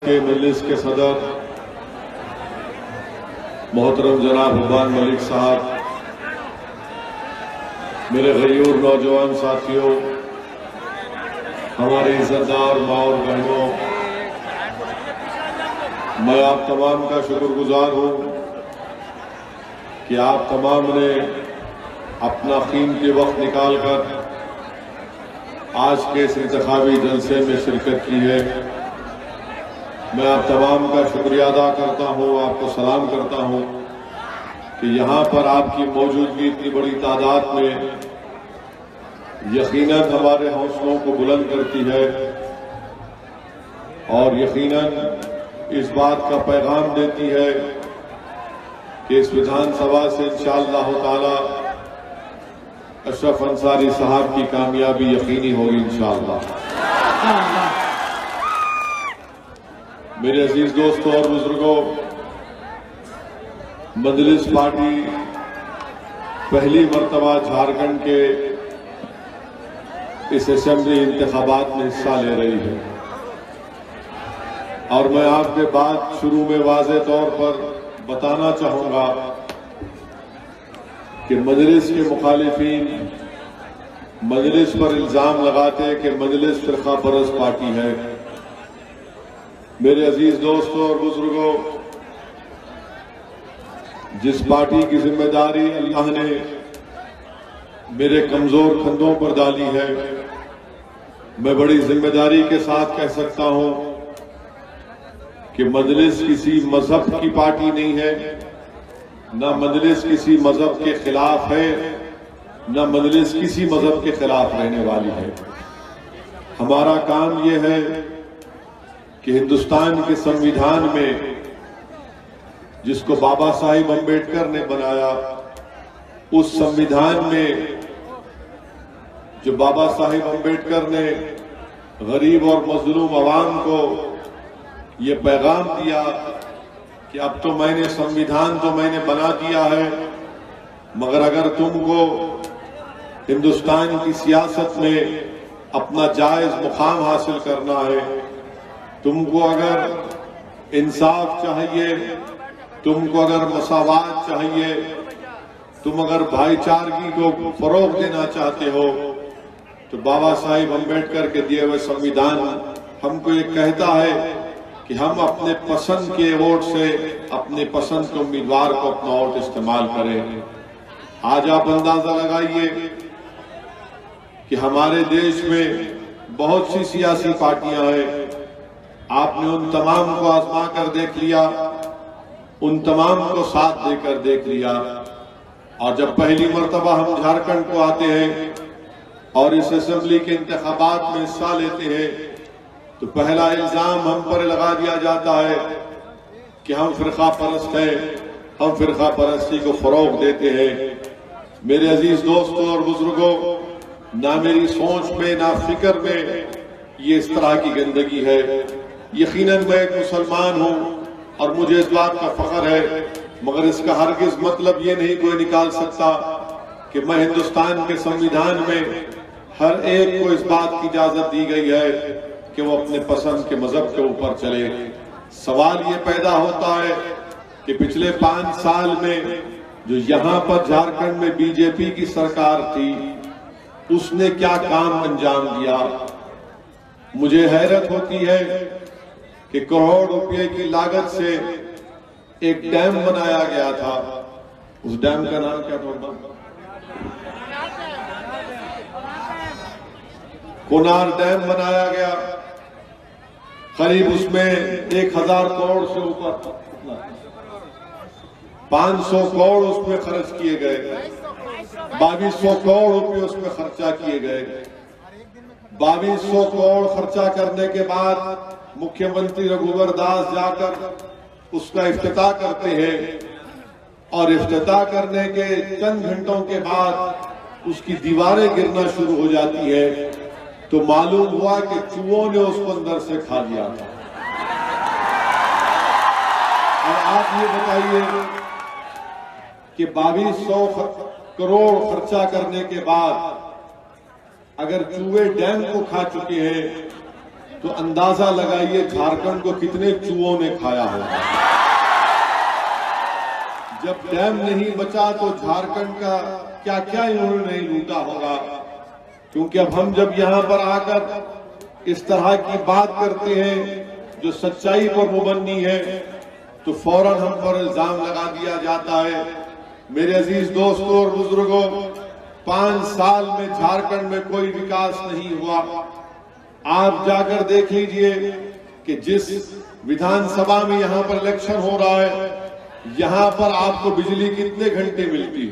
के मजलिस के सदर मोहतरम जनाब हुब्बान मलिक साहब, मेरे गयूर नौजवान साथियों, हमारे इज्जतदार माँ और बहनों, मैं आप तमाम का शुक्रगुजार हूँ कि आप तमाम ने अपना कीमती वक्त निकालकर आज के इस इंतखाबी जलसे में शिरकत की है। मैं आप तमाम का शुक्रिया अदा करता हूँ, आपको सलाम करता हूँ कि यहाँ पर आपकी मौजूदगी इतनी बड़ी तादाद में यकीनन हमारे हौसलों को बुलंद करती है और यकीनन इस बात का पैगाम देती है कि इस विधानसभा से इंशाअल्लाह ताला अशरफ अंसारी साहब की कामयाबी यकीनी होगी इंशाअल्लाह। मेरे अजीज दोस्तों और बुजुर्गों, मजलिस पार्टी पहली मर्तबा झारखंड के इस असेंबली इंतखाबात में हिस्सा ले रही है और मैं आपके बात शुरू में वाज़े तौर पर बताना चाहूंगा कि मजलिस के मुखालिफिन मजलिस पर इल्जाम लगाते हैं कि मजलिस फिरका परस्त पार्टी है। मेरे अजीज दोस्तों और बुजुर्गों, जिस पार्टी की जिम्मेदारी अल्लाह ने मेरे कमजोर कंधों पर डाली है, मैं बड़ी जिम्मेदारी के साथ कह सकता हूं कि मजलिस किसी मजहब की पार्टी नहीं है, न मजलिस किसी मजहब के खिलाफ है, न मजलिस किसी मजहब के खिलाफ रहने वाली है। हमारा काम यह है कि हिंदुस्तान के संविधान में जिसको बाबा साहिब अम्बेडकर ने बनाया, उस संविधान में जो बाबा साहिब अम्बेडकर ने गरीब और मजलूम आवाम को ये पैगाम दिया कि अब तो मैंने संविधान तो मैंने बना दिया है, मगर अगर तुमको हिंदुस्तान की सियासत में अपना जायज मुकाम हासिल करना है, तुमको अगर इंसाफ चाहिए, तुमको अगर मसावात चाहिए, तुम अगर भाईचारगी को फरोग देना चाहते हो, तो बाबा साहिब अम्बेडकर के दिए हुए संविधान हमको ये कहता है कि हम अपने पसंद के वोट से अपने पसंद के उम्मीदवार को अपना वोट इस्तेमाल करें। आज आप अंदाजा लगाइए कि हमारे देश में बहुत सी सियासी पार्टियां हैं, आपने उन तमाम को आजमा कर देख लिया, उन तमाम को साथ देकर देख लिया, और जब पहली मर्तबा हम झारखंड को आते हैं और इस असेंबली के इंतखाबात में हिस्सा लेते हैं, तो पहला इल्जाम हम पर लगा दिया जाता है कि हम फिरका परस्त हैं, हम फिरका परस्ती को फरोग देते हैं। मेरे अजीज दोस्तों और बुजुर्गों, ना मेरी सोच में ना फिक्र में ये इस तरह की गंदगी है। यकीनन मैं एक मुसलमान हूं और मुझे इस बात का फख्र है, मगर इसका हरगिज मतलब ये नहीं कोई निकाल सकता कि मैं हिंदुस्तान के संविधान में हर एक को इस बात की इजाजत दी गई है कि वो अपने पसंद के मजहब के ऊपर चले। सवाल ये पैदा होता है कि पिछले 5 साल में जो यहाँ पर झारखंड में बीजेपी की सरकार थी, उसने क्या काम अंजाम दिया। मुझे हैरत होती है कि करोड़ रुपए की लागत से एक डैम बनाया गया था। उस डैम का नाम क्या था? कोनार डैम बनाया गया। करीब उसमें 1000 करोड़ से ऊपर 500 करोड़ उसमें खर्च किए गए। 2200 करोड़ रुपए उसमें खर्चा किए गए। 2200 करोड़ खर्चा करने के बाद मुख्यमंत्री रघुवर दास जाकर उसका इफ्तिताह करते हैं और इफ्तिताह करने के चंद घंटों के बाद उसकी दीवारें गिरना शुरू हो जाती है, तो मालूम हुआ कि चूहों ने उसको अंदर से खा लिया था। और आप ये बताइए कि 2200 करोड़ खर्चा करने के बाद अगर चूहे डैम को खा चुके हैं तो अंदाजा लगाइए झारखंड को कितने चूहों ने खाया होगा। जब डैम नहीं बचा तो झारखंड का क्या क्या इन्होंने नहीं लूटा होगा। क्योंकि अब हम जब यहां पर आकर इस तरह की बात करते हैं जो सच्चाई पर मुबन्नी है, तो फौरन हम पर इल्जाम लगा दिया जाता है। मेरे अजीज दोस्तों और बुजुर्गों, 5 साल में झारखंड में कोई विकास नहीं हुआ। आप जाकर देख लीजिए कि जिस विधानसभा में यहां पर इलेक्शन हो रहा है, यहां पर आपको बिजली कितने घंटे मिलती है?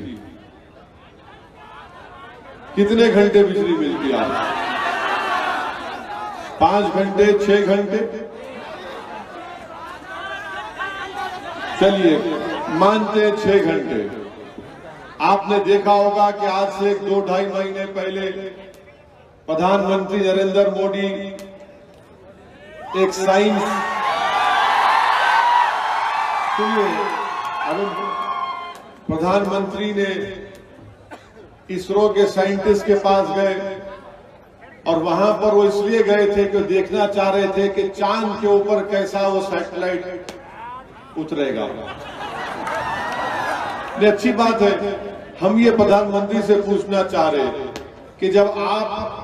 कितने घंटे बिजली मिलती है आपको? 5 घंटे, 6 घंटे? चलिए मानते हैं 6 घंटे। आपने देखा होगा कि आज से 2-2.5 महीने पहले प्रधानमंत्री नरेंद्र मोदी एक साइंस, सुनिए, प्रधानमंत्री ने इसरो के साइंटिस्ट के पास गए और वहां पर वो इसलिए गए थे कि देखना चाह रहे थे कि चांद के ऊपर कैसा वो सैटेलाइट उतरेगा। ये अच्छी बात है। हम ये प्रधानमंत्री से पूछना चाह रहे हैं कि जब आप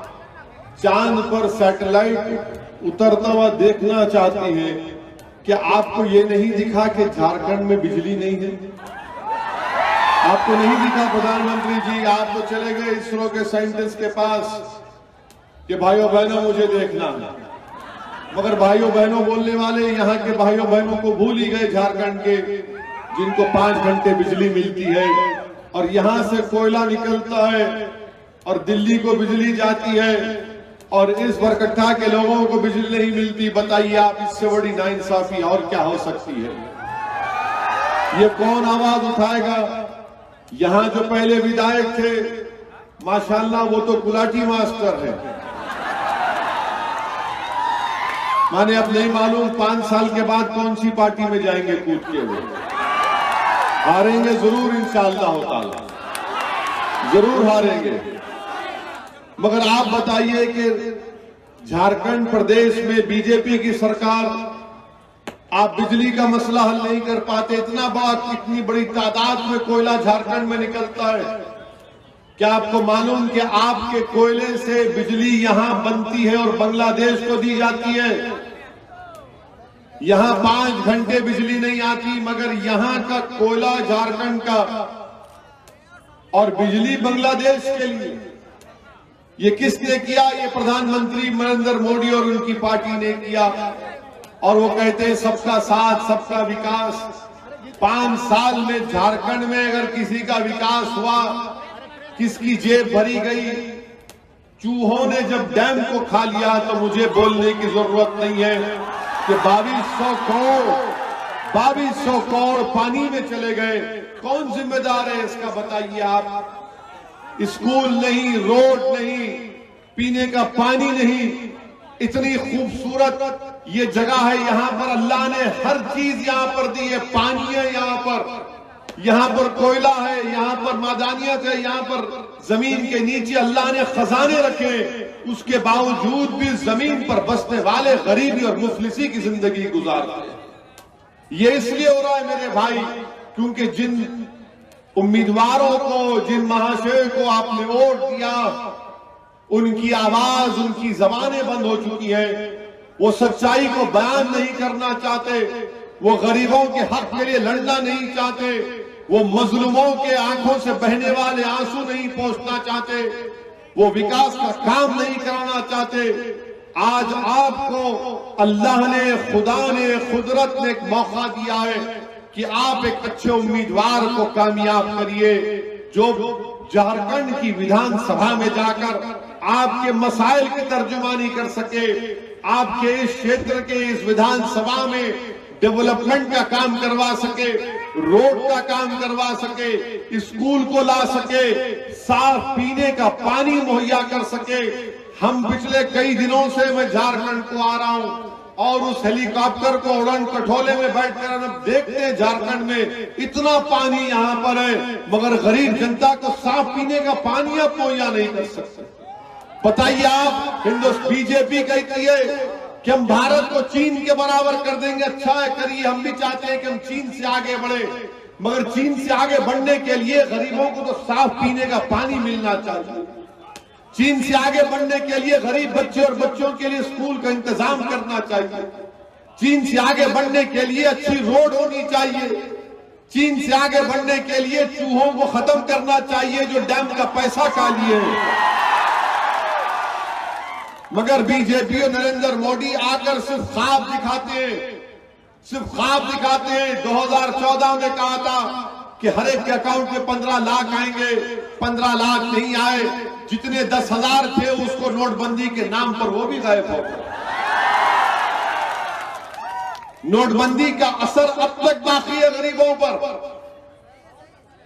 चांद पर सैटेलाइट उतरता हुआ देखना चाहती हैं, क्या आपको ये नहीं दिखा कि झारखंड में बिजली नहीं है? आपको नहीं दिखा प्रधानमंत्री जी? आप तो चले गए इसरो के साइंटिस्ट के पास कि भाइयों बहनों मुझे देखना है, मगर भाइयों बहनों बोलने वाले यहाँ के भाइयों बहनों को भूल ही गए झारखंड के, जिनको 5 घंटे बिजली मिलती है और यहां से कोयला निकलता है और दिल्ली को बिजली जाती है और इस बरकट्ठा के लोगों को बिजली नहीं मिलती। बताइए आप, इससे बड़ी नाइंसाफी और क्या हो सकती है? ये कौन आवाज उठाएगा? यहां जो पहले विधायक थे, माशाल्लाह वो तो गुलाटी मास्टर है। माने अब नहीं मालूम 5 साल के बाद कौन सी पार्टी में जाएंगे कूद के। वो हारेंगे जरूर, इंशाअल्लाह ताला जरूर हारेंगे। मगर आप बताइए कि झारखंड प्रदेश में बीजेपी की सरकार, आप बिजली का मसला हल नहीं कर पाते। इतनी बड़ी तादाद में कोयला झारखंड में निकलता है। क्या आपको मालूम कि आपके कोयले से बिजली यहां बनती है और बांग्लादेश को दी जाती है? यहां 5 घंटे बिजली नहीं आती, मगर यहां का कोयला झारखंड का और बिजली बांग्लादेश के लिए। ये किसने किया? ये प्रधानमंत्री नरेंद्र मोदी और उनकी पार्टी ने किया। और वो कहते हैं सबका साथ सबका विकास। 5 साल में झारखंड में अगर किसी का विकास हुआ, किसकी जेब भरी गई? चूहों ने जब डैम को खा लिया तो मुझे बोलने की जरूरत नहीं है कि 2200 करोड़ पानी में चले गए। कौन जिम्मेदार है इसका? बताइए आप। स्कूल नहीं, रोड नहीं, पीने का पानी नहीं। इतनी खूबसूरत ये जगह है, यहां पर अल्लाह ने हर चीज यहां पर दी है। पानी है यहां पर कोयला है, यहां पर मादानियत है, यहां पर जमीन के नीचे अल्लाह ने खजाने रखे। उसके बावजूद भी जमीन पर बसने वाले गरीबी और मुफलिसी की जिंदगी गुजारते हैं। ये इसलिए हो रहा है मेरे भाई, क्योंकि जिन उम्मीदवारों को, जिन महाशय को आपने वोट दिया, उनकी आवाज, उनकी जबानें बंद हो चुकी है। वो सच्चाई को बयान नहीं करना चाहते, वो गरीबों के हक के लिए लड़ना नहीं चाहते, वो मजलूमों के आंखों से बहने वाले आंसू नहीं पोंछना चाहते, वो विकास का काम नहीं कराना चाहते। आज आपको अल्लाह ने, खुदा ने, कुदरत ने एक मौका दिया है कि आप एक अच्छे उम्मीदवार को कामयाब करिए, जो झारखंड की विधानसभा में जाकर आपके मसाइल की तर्जुमानी कर सके, आपके इस क्षेत्र के इस विधानसभा में डेवलपमेंट का काम करवा सके, रोड का काम करवा सके, स्कूल को ला सके, साफ पीने का पानी मुहैया कर सके। हम पिछले कई दिनों से मैं झारखंड को आ रहा हूं और उस हेलीकॉप्टर को उड़न खटोले में बैठकर अब देखते हैं झारखंड में इतना पानी यहां पर है, मगर गरीब जनता को साफ पीने का पानी आप मुहैया नहीं कर सकते। बताइए आप, बीजेपी कहती है कि हम भारत को चीन के बराबर कर देंगे। अच्छा है, करिए, हम भी चाहते हैं कि हम चीन से आगे बढ़े, मगर चीन से आगे बढ़ने के लिए गरीबों को तो साफ पीने का पानी मिलना चाहिए। चीन से आगे बढ़ने के लिए गरीब बच्चे और बच्चों के लिए स्कूल का इंतजाम करना चाहिए। चीन से आगे बढ़ने के लिए अच्छी रोड होनी चाहिए। चीन से आगे बढ़ने के लिए चूहों को खत्म करना चाहिए जो डैम का पैसा खा लिए हैं। मगर बीजेपी और नरेंद्र मोदी आकर सिर्फ ख्वाब दिखाते हैं, सिर्फ ख्वाब दिखाते हैं। 2014 में कहा था कि हर एक के अकाउंट में 15 लाख आएंगे, 15 लाख नहीं आए। जितने 10,000 थे उसको नोटबंदी के नाम पर वो भी गायब हो गए। नोटबंदी का असर अब तक बाकी है गरीबों पर।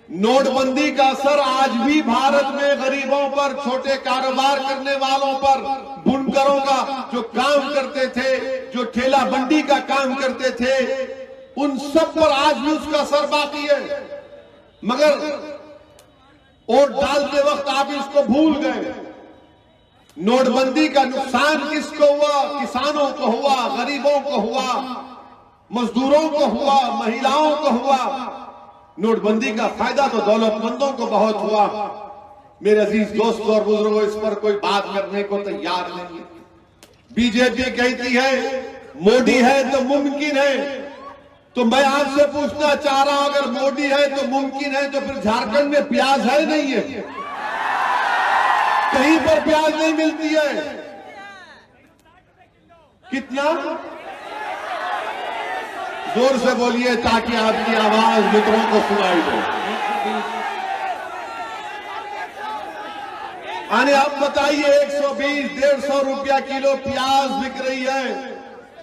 नोटबंदी का असर आज भी भारत में गरीबों पर, छोटे कारोबार करने वालों पर, बुनकरों का जो काम करते थे, जो ठेला बंडी का काम करते थे, उन सब पर आज भी उसका असर बाकी है। मगर वोट डालते वक्त आप इसको भूल गए। नोटबंदी का नुकसान किसको हुआ? किसानों को हुआ, गरीबों को हुआ, मजदूरों को हुआ, महिलाओं को हुआ। नोटबंदी का फायदा तो दौलतमंदों को बहुत हुआ। मेरे अजीज दोस्तों और बुजुर्गों, इस पर कोई बात करने को तैयार नहीं है। बीजेपी कहती है मोदी है तो मुमकिन है, तो मैं आपसे पूछना चाह रहा हूं, अगर मोदी है तो मुमकिन है, तो फिर झारखंड में प्याज है नहीं है? कहीं पर प्याज नहीं मिलती है। कितना? जोर से बोलिए ताकि आपकी आवाज मित्रों को सुनाई दे। आने आप बताइए, 120-150 रुपया किलो प्याज बिक रही है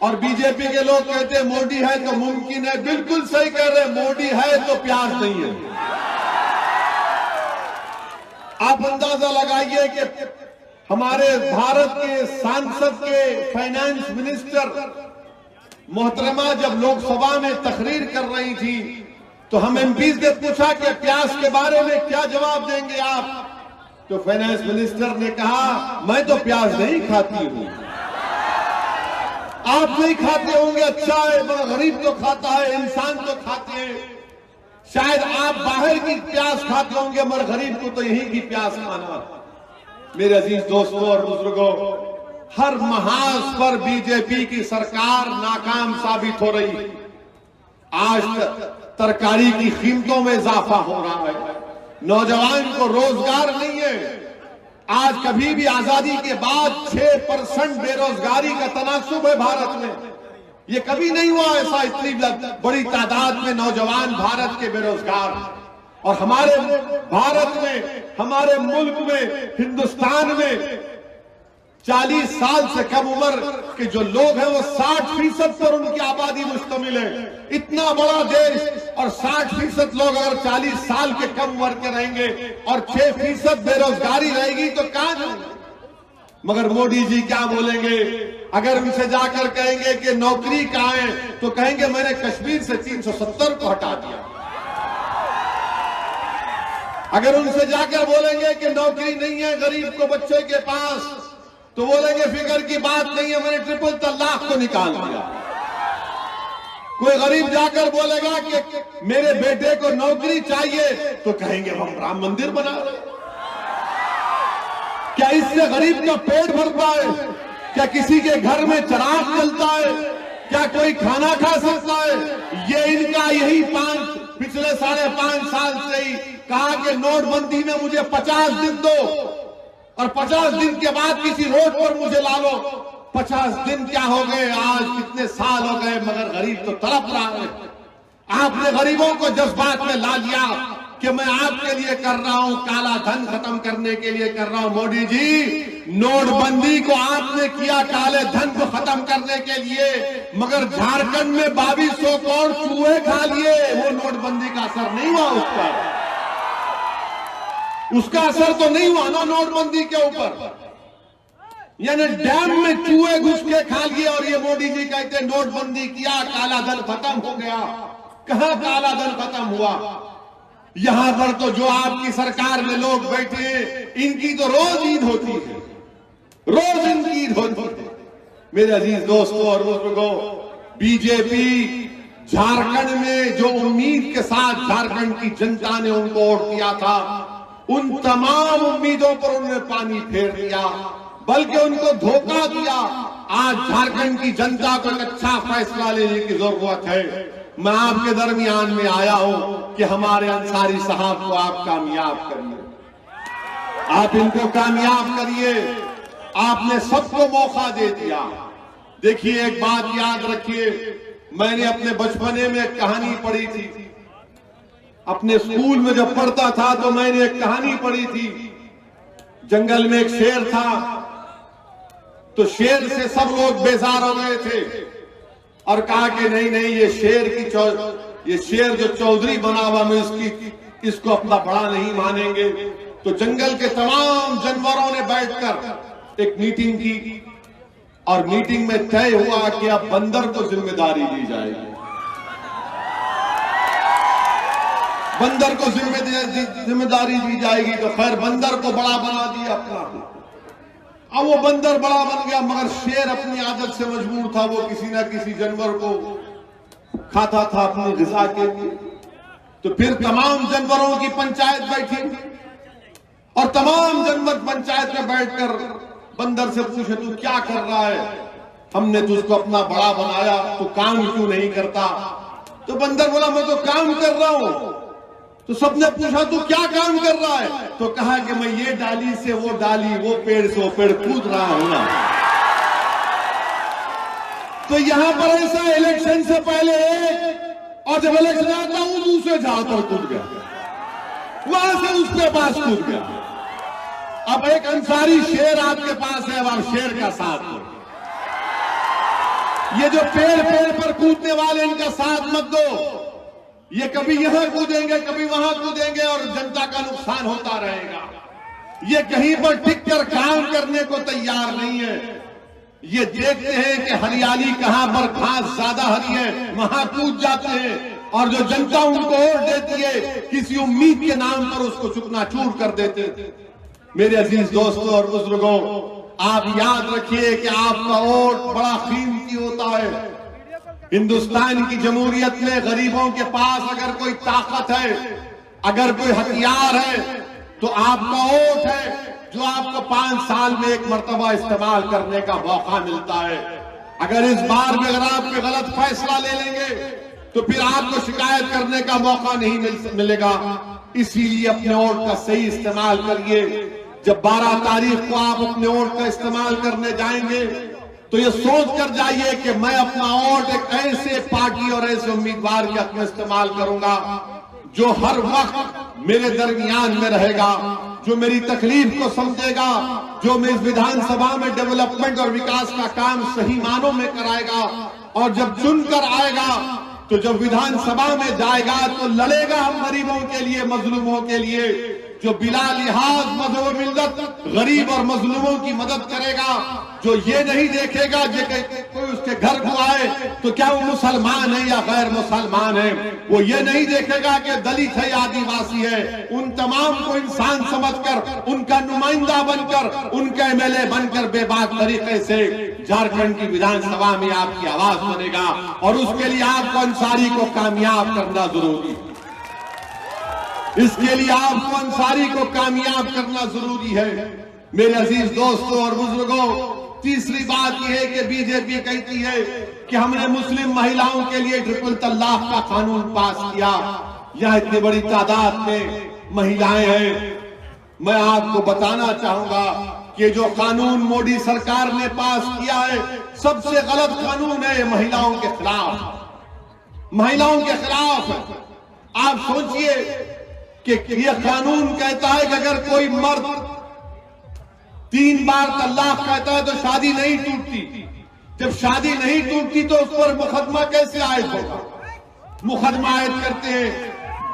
और बीजेपी के लोग कहते हैं मोदी है तो मुमकिन है। बिल्कुल सही कह रहे हैं, मोदी है तो प्याज नहीं है। आप अंदाजा लगाइए कि हमारे भारत के सांसद के फाइनेंस मिनिस्टर मोहतरमा जब लोकसभा में तकरीर कर रही थी तो हम एमपी से पूछा कि प्याज के बारे में क्या जवाब देंगे आप? तो फाइनेंस मिनिस्टर ने कहा मैं तो प्याज नहीं खाती हूं। आप नहीं खाते होंगे, अच्छा है, मगर गरीब तो खाता है, इंसान तो खाते हैं। शायद आप बाहर की प्याज खाते होंगे, मगर गरीब को तो यही की प्याज खाना। मेरे अजीज दोस्तों और बुजुर्गों, हर महाज पर बीजेपी की सरकार नाकाम साबित हो रही। आज तरकारी की कीमतों में इजाफा हो रहा है, नौजवान को रोजगार नहीं है। आज कभी भी आजादी के बाद 6% बेरोजगारी का तनासुब है भारत में। ये कभी नहीं हुआ ऐसा, इतनी बड़ी तादाद में नौजवान भारत के बेरोजगार। और हमारे भारत में, हमारे मुल्क में, हिंदुस्तान में 40 साल से कम उम्र के जो लोग हैं वो 60% पर उनकी आबादी मुश्तमिल है। इतना बड़ा देश और 60% लोग अगर 40 साल के कम उम्र के रहेंगे और 6% बेरोजगारी रहेगी तो कहां जाएंगे? मगर मोदी जी क्या बोलेंगे? अगर उनसे जाकर कहेंगे कि नौकरी कहां है तो कहेंगे मैंने कश्मीर से 370 को हटा दिया। अगर उनसे जाकर बोलेंगे कि नौकरी नहीं है गरीब को बच्चे के पास, तो बोलेंगे फिक्र की बात नहीं है, मैंने ट्रिपल तलाक को निकाल दिया। कोई गरीब जाकर बोलेगा कि मेरे बेटे को नौकरी चाहिए तो कहेंगे हम राम मंदिर बना रहे। क्या इससे गरीब का पेट भरता है? क्या किसी के घर में चिराग जलता है? क्या कोई खाना खा सकता है? ये इनका यही पिछले 5.5 साल से ही कहा कि नोटबंदी में मुझे 50 दिन दो और 50 दिन के बाद किसी रोड पर मुझे ला लो। 50 दिन क्या हो गए, आज कितने साल हो गए, मगर गरीब तो तड़प रहा है। आपने गरीबों को जज्बात में ला लिया कि मैं आपके लिए कर रहा हूं, काला धन खत्म करने के लिए कर रहा हूं। मोदी जी, नोटबंदी को आपने किया काले धन को खत्म करने के लिए, मगर झारखंड में 2200 करोड़ चूहे खा लिए। वो नोटबंदी का असर नहीं हुआ उस पर, उसका असर तो नहीं हुआ ना नोटबंदी के ऊपर। यानी डैम में चूहे घुस के खा लिए और ये मोदी जी कहते हैं नोटबंदी किया, काला धन खत्म हो गया। कहां काला धन खत्म हुआ? यहां पर तो जो आपकी सरकार में लोग बैठे हैं, इनकी तो रोज ईद होती है, रोज इनकी ईद होती है। मेरे अजीज दोस्तों और बुजुर्गों, बीजेपी झारखंड में जो उम्मीद के साथ झारखंड की जनता ने उनको वोट दिया था, उन तमाम उम्मीदों पर उन्होंने पानी फेर दिया, बल्कि उनको धोखा दिया। आज झारखंड की जनता को एक अच्छा फैसला लेने की जरूरत है। मैं आपके दरमियान में आया हूं कि हमारे अंसारी साहब को आप कामयाब करिए, आप इनको कामयाब करिए। आपने सबको मौका दे दिया। देखिए, एक बात याद रखिए, मैंने अपने बचपने में एक कहानी पढ़ी थी। अपने स्कूल में जब पढ़ता था तो मैंने एक कहानी पढ़ी थी। जंगल में एक शेर था, तो शेर से सब लोग बेजार हो गए थे और कहा कि नहीं नहीं, ये शेर जो चौधरी बना हुआ, मैं इसको अपना बड़ा नहीं मानेंगे। तो जंगल के तमाम जानवरों ने बैठकर एक मीटिंग की और मीटिंग में तय हुआ कि अब बंदर को जिम्मेदारी दी जाएगी, बंदर को जिम्मेदारी दी जाएगी। तो खैर बंदर को बड़ा बना दिया अपना। अब वो बंदर बड़ा बन गया, मगर शेर अपनी आदत से मजबूर था, वो किसी ना किसी जानवर को खाता था अपनी ग़िज़ा के लिए। तो फिर तमाम जानवरों की पंचायत बैठी और तमाम जानवर पंचायत में बैठकर बंदर से पूछे, तू क्या कर रहा है? हमने तुझको अपना बड़ा बनाया, तो काम क्यों नहीं करता? तो बंदर बोला, मैं तो काम कर रहा हूं। तो सबने पूछा, तू क्या काम कर रहा है? तो कहा कि मैं ये डाली से वो डाली, वो पेड़ से वो पेड़ कूद रहा हूं ना। तो यहां पर ऐसा इलेक्शन से पहले एक, और जब इलेक्शन आता हूं दूसरे झाड़ पर कूद गया, वहां से उसके पास कूद गया। अब एक अंसारी शेर आपके पास है, अब आप शेर का साथ दो। ये जो पेड़ पर कूदने वाले, इनका साथ मत दो। ये कभी यहां कूदेंगे, कभी वहां कूदेंगे और जनता का नुकसान होता रहेगा। ये कहीं पर टिककर काम करने को तैयार नहीं है। ये देखते हैं कि हरियाली कहां पर, घास ज्यादा हरी है, वहां कूद जाते हैं, और जो जनता उनको वोट देती है, किसी उम्मीद के नाम पर उसको चूकनाचूर कर देते हैं। मेरे अजीज दोस्तों और बुजुर्गों, आप याद रखिए कि आपका वोट बड़ा कीमती होता है। हिंदुस्तान की जमहूरियत में गरीबों के पास अगर कोई ताकत है, अगर कोई हथियार है, तो आपका वोट है, जो आपको 5 साल में एक मर्तबा इस्तेमाल करने का मौका मिलता है। अगर इस बार भी अगर आप गलत फैसला ले लेंगे तो फिर आपको शिकायत करने का मौका नहीं मिलेगा। इसीलिए अपने वोट का सही इस्तेमाल करिए। जब 12 तारीख को आप अपने वोट का इस्तेमाल करने जाएंगे तो ये सोच कर जाइए कि मैं अपना वोट एक ऐसे पार्टी और ऐसे उम्मीदवार के हक में इस्तेमाल करूंगा जो हर वक्त मेरे दरमियान में रहेगा, जो मेरी तकलीफ को समझेगा, जो मैं इस विधानसभा में डेवलपमेंट और विकास का काम सही मानों में कराएगा। और जब चुनकर आएगा तो जब विधानसभा में जाएगा तो लड़ेगा हम गरीबों के लिए, मजलूमों के लिए, जो बिला लिहाज मजहब मिल्लत गरीब और मजलूमों की मदद करेगा, जो ये नहीं देखेगा कि कोई उसके घर को आए तो क्या वो मुसलमान है या गैर मुसलमान है, वो ये नहीं देखेगा कि दलित है या आदिवासी है। उन तमाम को इंसान समझकर, उनका नुमाइंदा बनकर, उनका एमएलए बनकर बेबाक तरीके से झारखंड की विधानसभा में आपकी आवाज बनेगा। और उसके लिए आपको अंसारी को कामयाब करना जरूरी है। इसके लिए आपको अंसारी को कामयाब करना जरूरी है। मेरे अजीज दोस्तों और बुजुर्गों, तीसरी बात यह है कि बीजेपी कहती है कि हमने मुस्लिम महिलाओं के लिए ट्रिपल तलाक का कानून पास किया। यह इतनी बड़ी तादाद में महिलाएं हैं। मैं आपको बताना चाहूंगा कि जो कानून मोदी सरकार ने पास किया है, सबसे गलत कानून है। महिलाओं के खिलाफ, महिलाओं के खिलाफ। आप सोचिए कि यह कानून कहता है कि अगर कोई मर्द 3 बार तलाक कहता है तो शादी नहीं टूटती। जब शादी नहीं टूटती तो उस पर मुकदमा कैसे आयद होगा? मुकदमा आयद करते हैं,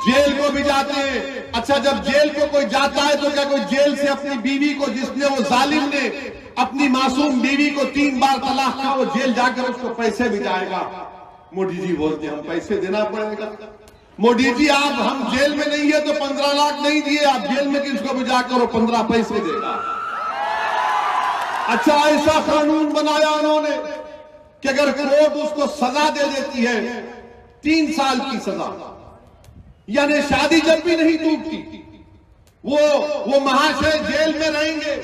जेल को भी जाते हैं। अच्छा, जब जेल को कोई जाता है तो क्या कोई जेल से अपनी बीवी को, जिसने वो जालिम ने अपनी मासूम बीवी को 3 बार तलाक कहा, वो जेल जाकर उसको पैसे भी जाएगा? मोदी जी बोलते हम पैसे देना पड़ेगा। मोदी जी, आप हम जेल में नहीं है तो 15 लाख नहीं दिए, आप जेल में किसको भी जाकर 15 पैसे देगा। अच्छा, ऐसा कानून बनाया उन्होंने कि अगर कोर्ट उसको सजा दे देती है 3 साल की सजा, यानी शादी जब भी नहीं टूटती, वो महाशय जेल में रहेंगे।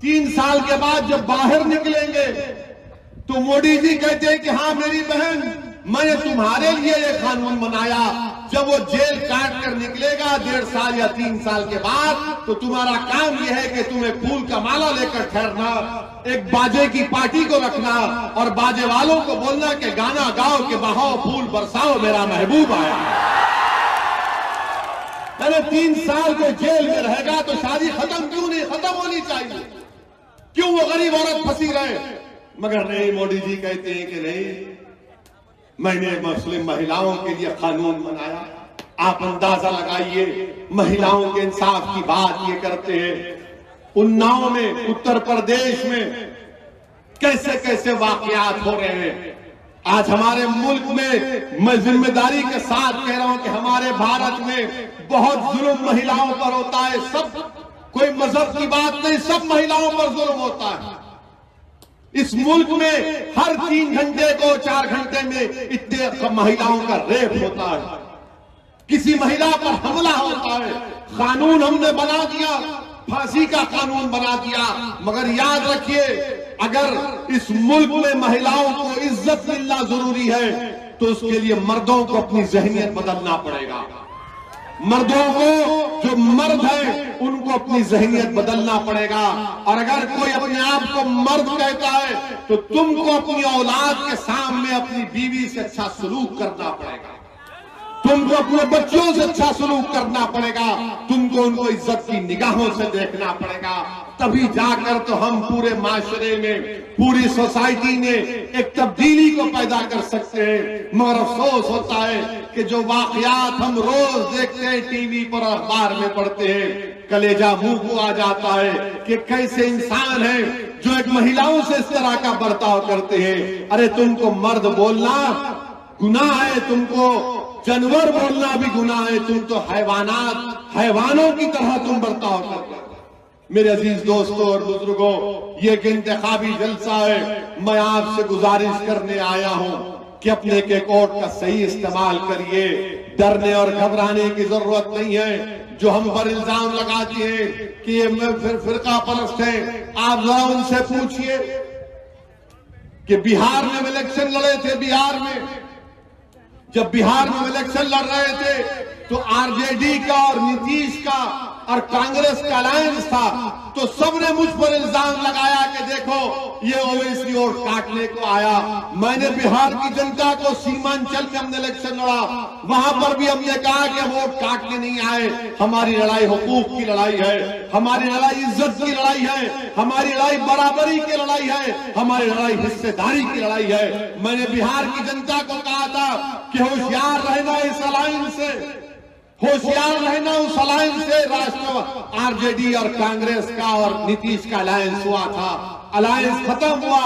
3 साल के बाद जब बाहर निकलेंगे तो मोदी जी कहते हैं कि हाँ मेरी बहन, मैंने तुम्हारे लिए ये कानून बनाया। जब वो जेल काट कर निकलेगा 1.5 साल या 3 साल के बाद, तो तुम्हारा काम यह है कि तुम्हें फूल का माला लेकर ठहरना, एक बाजे की पार्टी को रखना और बाजे वालों को बोलना कि गाना गाओ कि बहाओ फूल बरसाओ मेरा महबूब आया। मैंने 3 साल को जेल में रहेगा तो शादी खत्म क्यों नहीं खत्म होनी चाहिए? क्यों वो गरीब औरत फंसी रहे? मगर नहीं, मोदी जी कहते हैं कि नहीं, मैंने मुस्लिम महिलाओं के लिए कानून बनाया। आप अंदाजा लगाइए, महिलाओं के इंसाफ की बात ये करते हैं। उन्नाव में, उत्तर प्रदेश में कैसे कैसे वाकयात हो रहे हैं। आज हमारे मुल्क में, मैं जिम्मेदारी के साथ कह रहा हूं कि हमारे भारत में बहुत जुल्म महिलाओं पर होता है। सब, कोई मजहब की बात नहीं, सब महिलाओं पर जुल्म होता है। इस मुल्क में हर 3 घंटे को 4 घंटे में इतने महिलाओं का रेप होता है, किसी महिला पर हमला होता है। कानून हमने बना दिया, फांसी का कानून बना दिया, मगर याद रखिए, अगर इस मुल्क में महिलाओं को इज्जत मिलना जरूरी है तो उसके लिए मर्दों को अपनी जहनियत बदलना पड़ेगा। मर्दों को, जो मर्द हैं उनको अपनी जहनियत बदलना पड़ेगा। और अगर कोई अपने आप को मर्द कहता है तो तुमको अपनी औलाद के सामने अपनी बीवी से अच्छा सलूक करना पड़ेगा, तुमको अपने बच्चों से अच्छा सलूक करना पड़ेगा, तुमको उनको इज्जत की निगाहों से देखना पड़ेगा। तभी जाकर तो हम पूरे माशरे में, पूरी सोसाइटी में एक तब्दीली को पैदा कर सकते हैं। मगर अफसोस होता है कि जो वाकयात हम रोज देखते हैं, टीवी पर, अखबार में पढ़ते हैं, कलेजा मुंह को आ जाता है कि कैसे इंसान है जो एक महिलाओं से इस तरह का बर्ताव करते हैं। अरे तुमको मर्द बोलना गुनाह है, तुमको जानवर बोलना भी गुनाह है, तुम तो हैवानों की तरह तुम बर्ताव करते हो। मेरे अजीज दोस्तों और बुजुर्गों, ये एक इंतखाबी जलसा है। मैं आपसे गुजारिश करने आया हूं कि अपने के वोट का सही इस्तेमाल करिए। डरने और घबराने की जरूरत नहीं है। जो हम पर इल्जाम लगाते हैं कि ये फिरका परस्त है, आप जरा उनसे पूछिए कि बिहार में इलेक्शन लड़े थे, बिहार में जब बिहार में इलेक्शन लड़ रहे थे तो आरजेडी का और नीतीश का और कांग्रेस का अलायंस था, तो सबने मुझ पर इल्जाम लगाया कि देखो ये ओवैसी वोट काटने को आया। मैंने बिहार की जनता को, सीमांचल में हमने इलेक्शन लड़ा, वहां पर भी हमने कहा कि वोट काटने नहीं आए। हमारी लड़ाई हुकूक की लड़ाई है, हमारी लड़ाई इज्जत की लड़ाई है, हमारी लड़ाई बराबरी की लड़ाई है, हमारी लड़ाई हिस्सेदारी की लड़ाई है। मैंने बिहार की जनता को कहा था कि होशियार रहना इस अलायंस से, होशियार रहना उस अलायंस से। राष्ट्र आरजेडी और कांग्रेस का और नीतीश का अलायंस हुआ था, अलायंस खत्म हुआ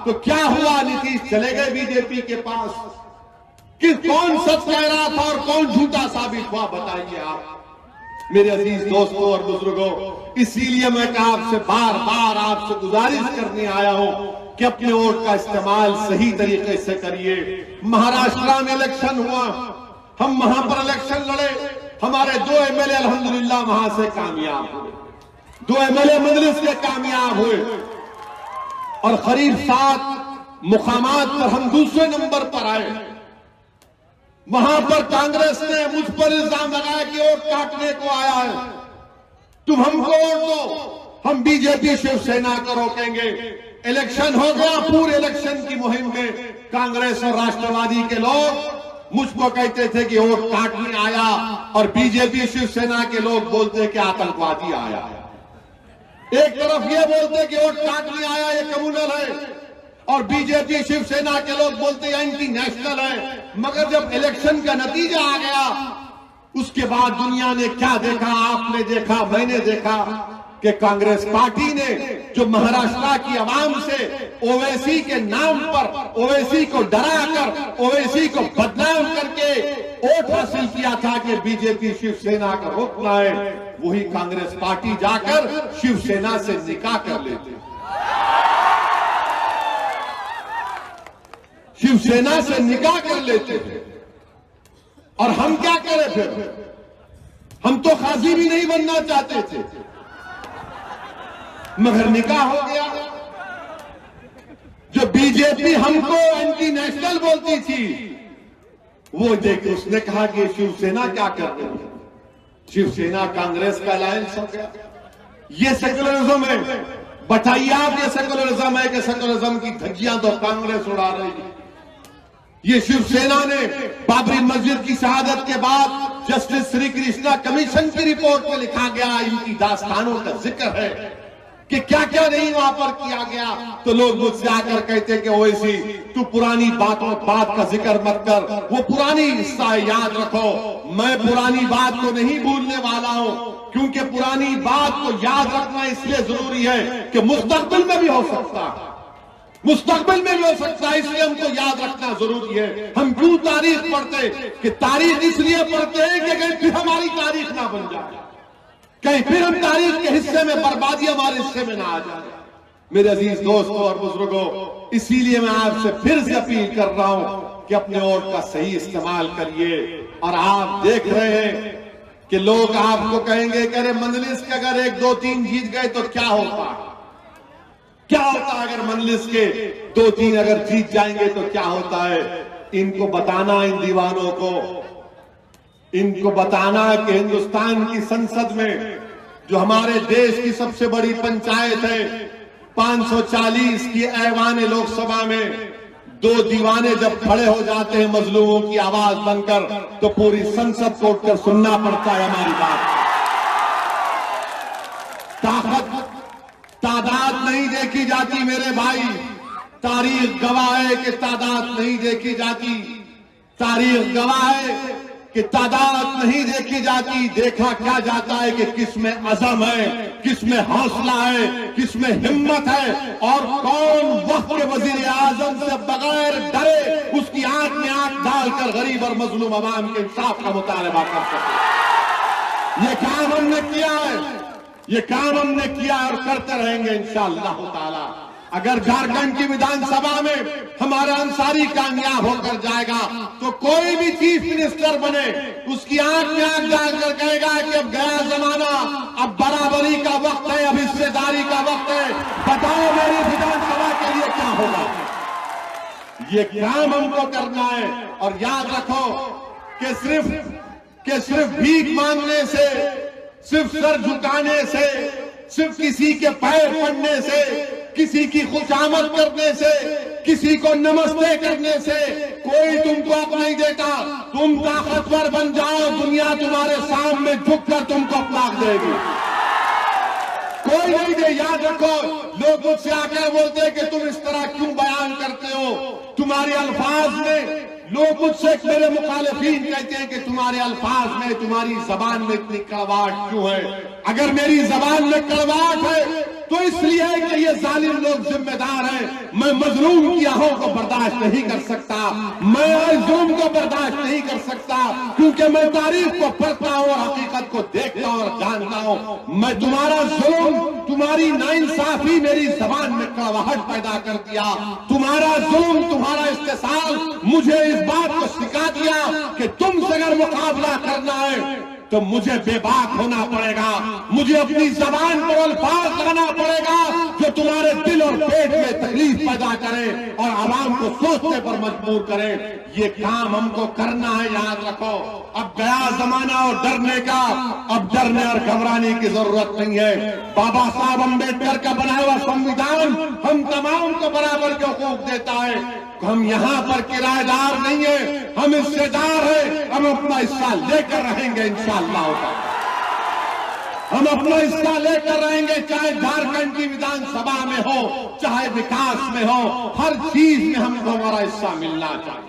तो क्या हुआ? नीतीश चले गए बीजेपी के पास। कि कौन सच कह रहा था और कौन झूठा साबित हुआ, बताइए आप मेरे अजीज दोस्तों और बुजुर्गों। इसीलिए मैं आपसे बार बार आपसे गुजारिश करने आया हूं कि अपने वोट का इस्तेमाल सही तरीके से करिए। महाराष्ट्र में इलेक्शन हुआ, हम वहां पर इलेक्शन लड़े, हमारे 2 एमएलए अल्हम्दुलिल्लाह वहां से कामयाब हुए, 2 एमएलए मजलिस के कामयाब हुए और करीब 7 मुकामात पर हम दूसरे नंबर पर आए। वहां पर कांग्रेस ने मुझ पर इल्जाम लगाया कि वोट काटने को आया है, तुम हमको वोट दो, हम बीजेपी शिवसेना को रोकेंगे। इलेक्शन हो गया, पूरे इलेक्शन की मुहिम में कांग्रेस और राष्ट्रवादी के लोग मुझको कहते थे कि वोट काटने आया और बीजेपी शिवसेना के लोग बोलते कि आतंकवादी आया। एक तरफ ये बोलते कि वोट काटने आया ये कम्युनल है और बीजेपी शिवसेना के लोग बोलते एंटी नेशनल है। मगर जब इलेक्शन का नतीजा आ गया उसके बाद दुनिया ने क्या देखा, आपने देखा, मैंने देखा कि कांग्रेस पार्टी ने जो महाराष्ट्र की आवाम से ओवैसी के नाम पर, ओवैसी को डराकर, ओवैसी को बदनाम करके वोट हासिल किया था कि बीजेपी शिवसेना का रोकना है, वही कांग्रेस पार्टी जाकर शिवसेना से निकाह कर लेती। शिवसेना से निकाह कर लेते थे। और हम क्या करें फिर? हम तो काजी भी नहीं बनना चाहते थे, मगर निकाह हो गया। जो बीजेपी हमको एंटी नेशनल बोलती थी, वो देख उसने कहा कि शिवसेना क्या कर रही है, शिवसेना कांग्रेस का अलायंस हो गया। ये सेकुलरिज्म है। बताइए आप, ये सेकुलरिज्म है कि सेकुलरिज्म की धज्जियां तो कांग्रेस उड़ा रही है। ये शिवसेना ने बाबरी मस्जिद की शहादत के बाद जस्टिस श्री कृष्णा कमीशन की रिपोर्ट में लिखा गया, इनकी दास्तानों का जिक्र है कि क्या क्या नहीं वहां पर किया गया। तो लोग मुझसे आकर कहते कि ओवैसी तू पुरानी बात का जिक्र मत कर, वो पुरानी हिस्सा है, याद रखो। मैं पुरानी बात को नहीं भूलने वाला हूं, क्योंकि पुरानी बात को याद रखना इसलिए जरूरी है कि मुस्तकबिल में भी हो सकता है, मुस्तकबिल में भी हो सकता है, इसलिए हमको याद रखना जरूरी है। हम क्यों तारीख पढ़ते कि तारीख इसलिए पढ़ते हैं कि कहीं फिर हमारी तारीख ना बन जाए, कहीं फिर हम तारीख के हिस्से में बर्बादी हमारे हिस्से में ना आ जाए। मेरे अजीज दोस्तों और बुजुर्गों, इसीलिए मैं आपसे फिर से अपील कर रहा हूं कि अपने वोट का सही इस्तेमाल करिए। और आप देख रहे हैं कि लोग आपको कहेंगे कि अरे मंजलिस के अगर 1, 2, 3 जीत गए तो क्या होता, क्या होता अगर मंजलिस के 2, 3 अगर जीत जाएंगे तो क्या होता है। इनको बताना, इन दीवानों को इनको बताना कि हिंदुस्तान की संसद में जो हमारे देश की सबसे बड़ी पंचायत है, 540 की ऐवान लोकसभा में 2 दीवाने जब खड़े हो जाते हैं मजलूमों की आवाज बनकर, तो पूरी संसद को उठकर सुनना पड़ता है हमारी बात। तादाद नहीं देखी जाती मेरे भाई, तारीख गवाह है कि तादाद नहीं देखी जाती। तारीख गवाह है कि तादाद नहीं देखी जाती, देखा क्या जाता है कि किसमें अज़म है, किसमें हौसला है, किसमें हिम्मत है, और कौन वक्त के वजीर आजम से बगैर डरे उसकी आंख में आंख डालकर गरीब और मजलूम अवाम के इंसाफ का मुतालबा कर सके। ये काम हमने किया है, ये काम हमने किया और करते रहेंगे इंशाअल्लाह ताला। अगर झारखंड की विधानसभा में हमारा अंसारी कामयाब होकर जाएगा तो कोई भी चीफ मिनिस्टर बने, उसकी आंख में आंख डालकर कहेगा कि अब गया जमाना, अब बराबरी का वक्त है, अब हिस्सेदारी का वक्त है, बताओ मेरी विधानसभा के लिए क्या होगा। ये काम हमको करना है। और याद रखो कि सिर्फ भीख मांगने से, सिर्फ सर झुकाने से, सिर्फ किसी के पैर पड़ने से, किसी की खुशामद करने से, किसी को नमस्ते करने से कोई तुमको हक नहीं देता। तुम ताकतवर बन जाओ, दुनिया तुम्हारे सामने झुककर तुमको अपना देगी, कोई नहीं दे। याद रखो, लोग मुझसे आकर बोलते हैं कि तुम इस तरह क्यों बयान करते हो, तुम्हारे अल्फाज में, लोग मुझसे मेरे मुखालिफीन कहते हैं कि तुम्हारे अल्फाज में, तुम्हारी जबान में इतनी कड़वाहट क्यों है। अगर मेरी जबान में कड़वाहट है तो इसलिए है कि ये जालिम लोग जिम्मेदार हैं। मैं मजलूम की आहों को बर्दाश्त नहीं कर सकता, मैं जुल्म को बर्दाश्त नहीं कर सकता, क्योंकि मैं तारीख को पढ़ता हूं और हकीकत को देखता हूं और जानता हूं। मैं तुम्हारा जुल्म, तुम्हारी नाइंसाफी मेरी जबान में कड़वाहट पैदा कर दिया। तुम्हारा जुल्म, तुम्हारा इस्तेसाल मुझे इस बात को सिखा दिया कि तुमसे अगर मुकाबला करना है तो मुझे बेबाक होना पड़ेगा, मुझे अपनी जबान पर अल्फाज लगाना पड़ेगा जो तुम्हारे दिल और पेट में तकलीफ पैदा करे और आवाम को सोचने पर मजबूर करे। ये काम हमको करना है, याद रखो। अब गया जमाना और डरने का, अब डरने और घबराने की जरूरत नहीं है। बाबा साहब अम्बेडकर का बनाया हुआ संविधान हम तमाम को बराबर के हुकूक देता है। हम यहाँ पर किराएदार नहीं है, हम हिस्सेदार हैं। हम अपना हिस्सा लेकर रहेंगे इंशाअल्लाह। हम अपना हिस्सा लेकर रहेंगे, चाहे झारखंड की विधानसभा में हो, चाहे विकास में हो, हर चीज में हमको हमारा हिस्सा मिलना चाहिए।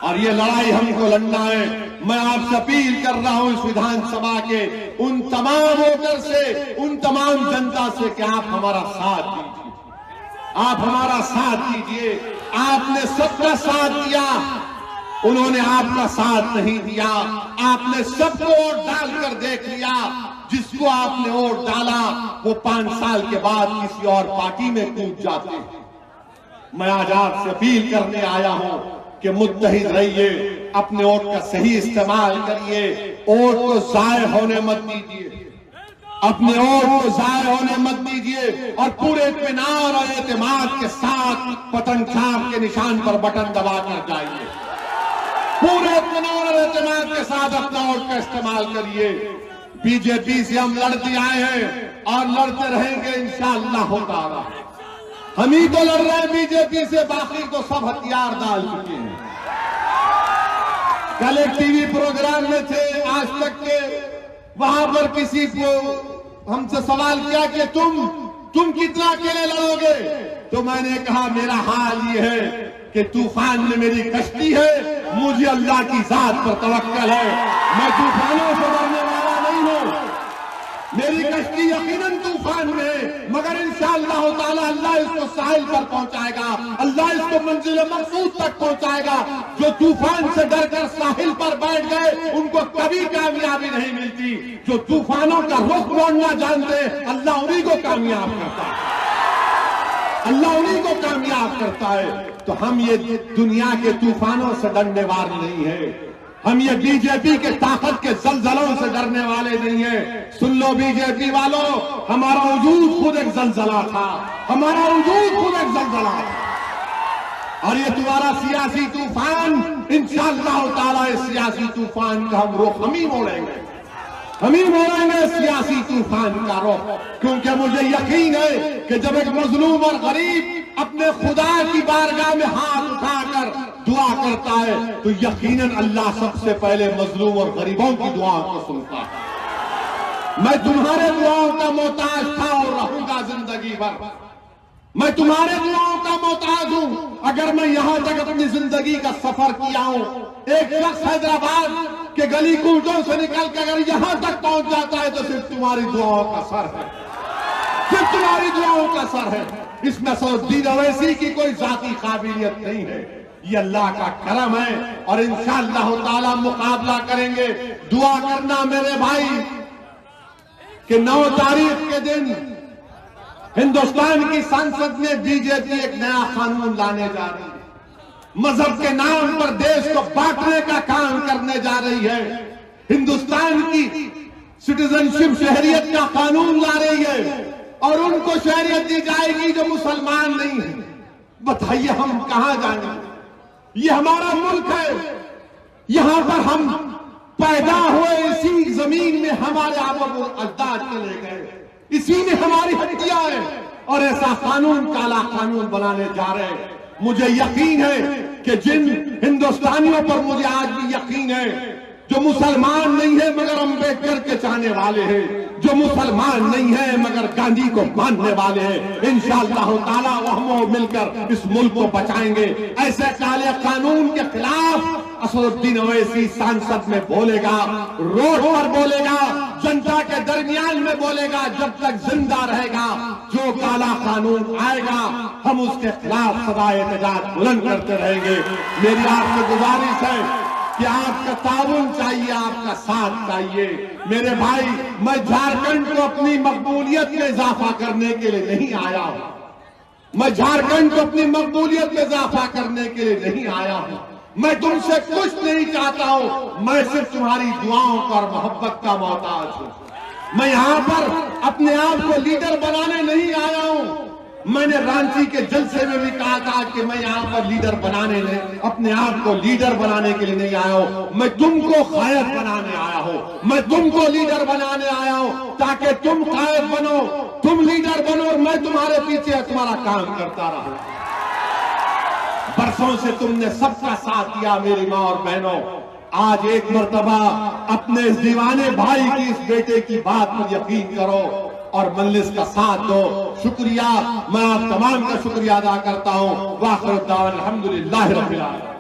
और ये लड़ाई हमको लड़ना है। मैं आपसे अपील कर रहा हूं इस विधानसभा के उन तमाम वोटर से, उन तमाम जनता से कि आप हमारा साथ दीजिए, आप हमारा साथ दीजिए। आपने सबका साथ दिया, उन्होंने आपका साथ नहीं दिया। आपने सबको वोट डालकर देख लिया, जिसको आपने वोट डाला वो 5 साल के बाद किसी और पार्टी में कूद जाते हैं। मैं आज आपसे अपील करने आया हूं कि मुत्तहिद रहिए, अपने वोट का सही इस्तेमाल करिए, वोट को जाय होने मत दीजिए, अपने वोट को जाय होने मत दीजिए और पूरे इत्मीनान और एतमाद के साथ बटन छाप के निशान पर बटन दबा कर जाइए। पूरे इत्मीनान और एतमाद के साथ अपना वोट का इस्तेमाल करिए। बीजेपी से हम लड़ते आए हैं और लड़ते रहेंगे इंशाअल्लाह ताला। हम ही तो लड़ रहे हैं बीजेपी से, बाकी तो सब हथियार डाल चुके हैं। कल एक टीवी प्रोग्राम में थे आज तक के, वहां पर किसी को हमसे सवाल किया कि तुम कितना अकेले लड़ोगे, तो मैंने कहा मेरा हाल ये है कि तूफान में मेरी कश्ती है, मुझे अल्लाह की जात पर तवक्कल है, मैं तूफानों से डरने वाला नहीं हूं। मेरी कश्ती यकीनन तूफान में, मगर इंशाअल्लाह ताला अल्लाह इसको साहिल पर पहुंचाएगा, अल्लाह इसको मंजिल मकसूद तक पहुंचाएगा। जो तूफान से डरकर साहिल पर बैठ गए उनको कभी कामयाबी नहीं मिलती। जो तूफानों का रुख मोड़ना जानते अल्लाह उन्हीं को कामयाब करता है, अल्लाह उन्हीं को कामयाब करता है। तो हम ये दुनिया के तूफानों से डरने वाले नहीं है, हम ये बीजेपी के ताकत के जलजलों से डरने वाले नहीं है। सुन लो बीजेपी वालों, हमारा वजूद खुद एक जलजला था, हमारा वजूद खुद एक जलजला था। और ये तुम्हारा सियासी तूफान इंशाअल्लाह ताला, इस सियासी तूफान का हम रुख हम ही मोड़ेंगे, हम ही मोड़ेंगे सियासी तूफान का रुख। क्योंकि मुझे यकीन है कि जब एक मजलूम और गरीब अपने खुदा की बारगाह में हाथ उठाकर दुआ करता है तो यकीनन अल्लाह सबसे पहले मजलूम और गरीबों की दुआओं को सुनता है। मैं तुम्हारे दुआओं का मोहताज था और रहूंगा जिंदगी भर, मैं तुम्हारे दुआओं का मोहताज हूं। अगर मैं यहां तक अपनी जिंदगी का सफर किया हूं, एक शख्स हैदराबाद के गली कूचों से निकल कर अगर यहां तक पहुंच जाता है तो सिर्फ तुम्हारी दुआओं का सर है, सिर्फ तुम्हारी दुआओं का सर है। इसमें असदुद्दीन अवैसी की कोई जाती काबिलियत नहीं है, ये अल्लाह का करम है और इंशाअल्लाह ताला मुकाबला करेंगे। दुआ करना मेरे भाई कि 9 तारीख के दिन हिंदुस्तान की संसद में बीजेपी एक नया कानून लाने जा रही है, मजहब के नाम पर देश को बांटने का काम करने जा रही है। हिंदुस्तान की सिटीजनशिप शहरियत का कानून ला रही है और उनको शहरियत दी जाएगी जो मुसलमान नहीं है। बताइए हम कहां जाएंगे? ये हमारा मुल्क है, यहां पर हम पैदा हुए, इसी जमीन में हमारे आबा अजदाद चले गए, इसी में हमारी हड्डियां हैं और ऐसा कानून, काला कानून बनाने जा रहे हैं। मुझे यकीन है कि जिन हिंदुस्तानियों पर मुझे आज भी यकीन है जो मुसलमान नहीं है मगर अम्बेडकर के चाहने वाले हैं, जो मुसलमान नहीं है मगर गांधी को मानने वाले हैं, इंशाअल्लाह ताला वो हम मिलकर इस मुल्क को बचाएंगे। ऐसे काले कानून के खिलाफ असदुद्दीन अवैसी सांसद में बोलेगा, रोड पर बोलेगा, जनता के दरमियान में बोलेगा। जब तक जिंदा रहेगा जो काला कानून आएगा हम उसके खिलाफ सदा एहतजाज बुलंद करते रहेंगे। मेरी आपसे गुजारिश है कि आपका ताउन चाहिए, आपका साथ चाहिए। मेरे भाई, मैं झारखंड को अपनी मकबूलियत में इजाफा करने के लिए नहीं आया हूं, मैं झारखंड को अपनी मकबूलियत में इजाफा करने के लिए नहीं आया हूं। मैं तुमसे कुछ नहीं चाहता हूं, मैं सिर्फ तुम्हारी दुआओं और मोहब्बत का मोहताज हूं। मैं यहां पर अपने आप को लीडर बनाने नहीं आया हूं। मैंने रांची के जलसे में भी कहा था कि मैं यहाँ पर लीडर बनाने नहीं, अपने आप को लीडर बनाने के लिए नहीं आया हूँ, मैं तुमको कायद बनाने आया हूँ, मैं तुमको लीडर बनाने आया हूँ ताकि तुम कायद बनो, तुम लीडर बनो और मैं तुम्हारे पीछे तुम्हारा काम करता रहूं। बरसों से तुमने सबका साथ दिया मेरी माँ और बहनों, आज एक मर्तबा अपने इस दीवाने भाई की, इस बेटे की बात पर यकीन करो और मजलिस का साथ दो। शुक्रिया, मैं आप तमाम का शुक्रिया अदा करता हूँ। वाखिर दावा अल्हम्दुलिल्लाह रब्बिल आलमीन।